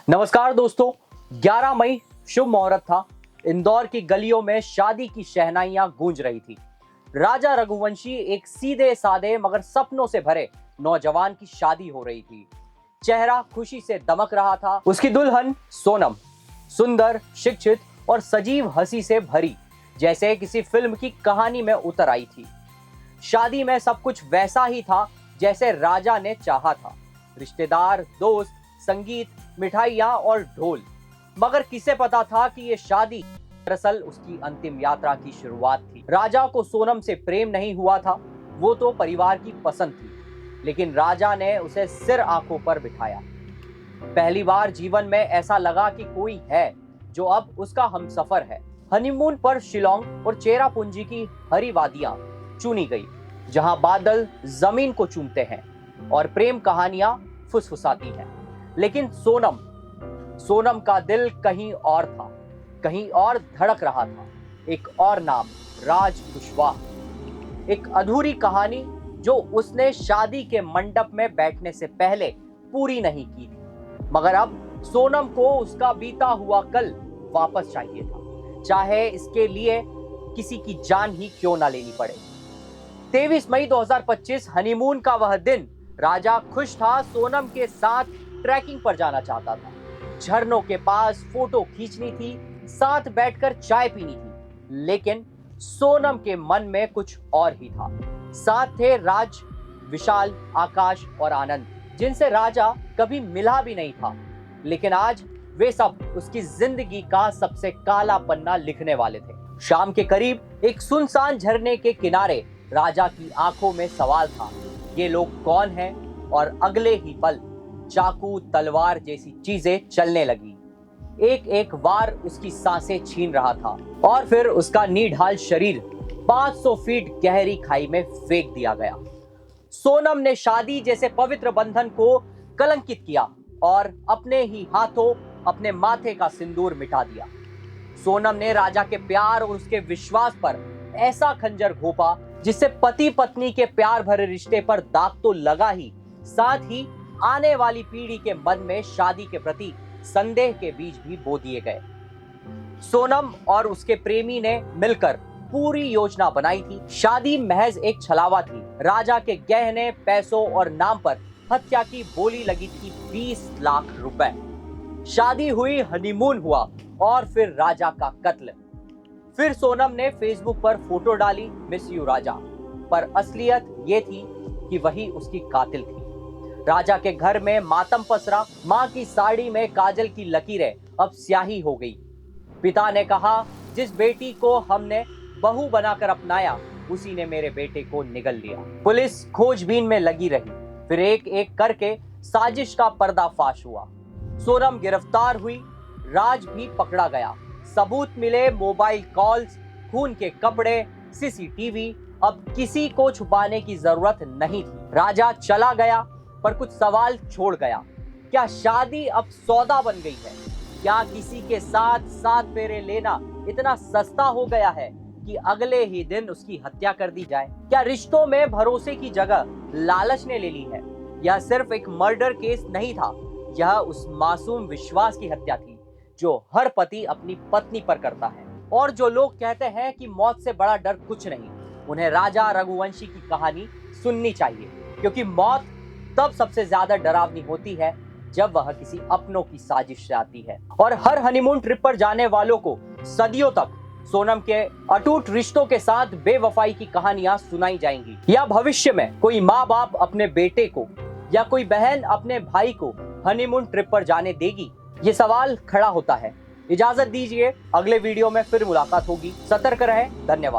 नमस्कार दोस्तों, 11 मई शुभ मुहूर्त था। इंदौर की गलियों में शादी की शहनाइयां गूंज रही थी। राजा रघुवंशी एक सीधे साधे मगर सपनों से भरे नौजवान की शादी हो रही थी। चेहरा खुशी से दमक रहा था। उसकी दुल्हन सोनम सुंदर, शिक्षित और सजीव हंसी से भरी, जैसे किसी फिल्म की कहानी में उतर आई थी। शादी में सब कुछ वैसा ही था जैसे राजा ने चाहा था। रिश्तेदार, दोस्त, संगीत, मिठाइयाँ और ढोल। मगर किसे पता था कि ये शादी दरअसल उसकी अंतिम यात्रा की शुरुआत थी। राजा को सोनम से प्रेम नहीं हुआ था, वो तो परिवार की पसंद थी, लेकिन राजा ने उसे सिर आंखों पर बिठाया। पहली बार जीवन में ऐसा लगा कि कोई है जो अब उसका हमसफर है। हनीमून पर शिलोंग और चेरापूंजी की हरी वादियां चुनी गई, जहां बादल जमीन को चूमते हैं और प्रेम कहानियां फुसफुसाती हैं। लेकिन सोनम का दिल कहीं और था, कहीं और धड़क रहा था। एक और नाम, राज कुशवाहा। एक अधूरी कहानी जो उसने शादी के मंडप में बैठने से पहले पूरी नहीं की थी। मगर अब सोनम को उसका बीता हुआ कल वापस चाहिए था, चाहे इसके लिए किसी की जान ही क्यों ना लेनी पड़े। 23 मई 2025 हनीमून का वह दिन। राजा खुश था, सोनम के साथ ट्रैकिंग पर जाना चाहता था, झरनों के पास फोटो खींचनी थी, साथ बैठकर चाय पीनी थी। लेकिन सोनम के मन में कुछ और ही था। साथ थे राज, विशाल, आकाश और आनंद, जिनसे राजा कभी मिला भी नहीं था। लेकिन आज वे सब उसकी जिंदगी का सबसे काला पन्ना लिखने वाले थे। शाम के करीब एक सुनसान झरने के किनारे राजा की आंखों में सवाल था, ये लोग कौन हैं? और अगले ही पल चाकू, तलवार जैसी चीजें चलने लगी। एक एक वार उसकी सांसें छीन रहा था और फिर उसका निढाल शरीर 500 फीट गहरी खाई में फेंक दिया गया। सोनम ने शादी जैसे पवित्र बंधन को कलंकित किया और अपने ही हाथों अपने माथे का सिंदूर मिटा दिया। सोनम ने राजा के प्यार और उसके विश्वास पर ऐसा खंजर घोंपा जिससे पति पत्नी के प्यार भरे रिश्ते पर दाग तो लगा ही, साथ ही आने वाली पीढ़ी के मन में शादी के प्रति संदेह के बीज भी बो दिए गए। सोनम और उसके प्रेमी ने मिलकर पूरी योजना बनाई थी। शादी महज एक छलावा थी। राजा के गहने, पैसों और नाम पर हत्या की बोली लगी थी 20 लाख रुपए। शादी हुई, हनीमून हुआ और फिर राजा का कत्ल। फिर सोनम ने फेसबुक पर फोटो डाली, मिस यू राजा, पर असलियत ये थी कि वही उसकी कातिल थी। राजा के घर में मातम पसरा, मां की साड़ी में काजल की लकीरें अब स्याही हो गई। पिता ने कहा, जिस बेटी को हमने बहू बनाकर अपनाया, उसी ने मेरे बेटे को निगल लिया। पुलिस खोजबीन में लगी रही, फिर एक एक करके साजिश का पर्दाफाश हुआ। सोनम गिरफ्तार हुई, राज भी पकड़ा गया। सबूत मिले, मोबाइल कॉल्स, खून के कपड़े, सीसीटीवी। अब किसी को छुपाने की जरूरत नहीं थी। राजा चला गया, पर कुछ सवाल छोड़ गया। क्या शादी अब सौदा बन गई है? क्या किसी के साथ 7 फेरे लेना इतना सस्ता हो गया है कि अगले ही दिन उसकी हत्या कर दी जाए? क्या रिश्तों में भरोसे की जगह लालच ने ले ली है? यह सिर्फ एक मर्डर केस नहीं था, यह उस मासूम विश्वास की हत्या थी जो हर पति अपनी पत्नी पर करता है। और जो लोग कहते हैं कि मौत से बड़ा डर कुछ नहीं, उन्हें राजा रघुवंशी की कहानी सुननी चाहिए, क्योंकि मौत तब सबसे ज्यादा डरावनी होती है जब वह किसी अपनों की साजिश से आती है। और हर हनीमून ट्रिप पर जाने वालों को सदियों तक सोनम के अटूट रिश्तों के साथ बेवफाई की कहानियां सुनाई जाएंगी। या भविष्य में कोई माँ बाप अपने बेटे को या कोई बहन अपने भाई को हनीमून ट्रिप पर जाने देगी? ये सवाल खड़ा होता है। इजाजत दीजिए, अगले वीडियो में फिर मुलाकात होगी। सतर्क रहें। धन्यवाद।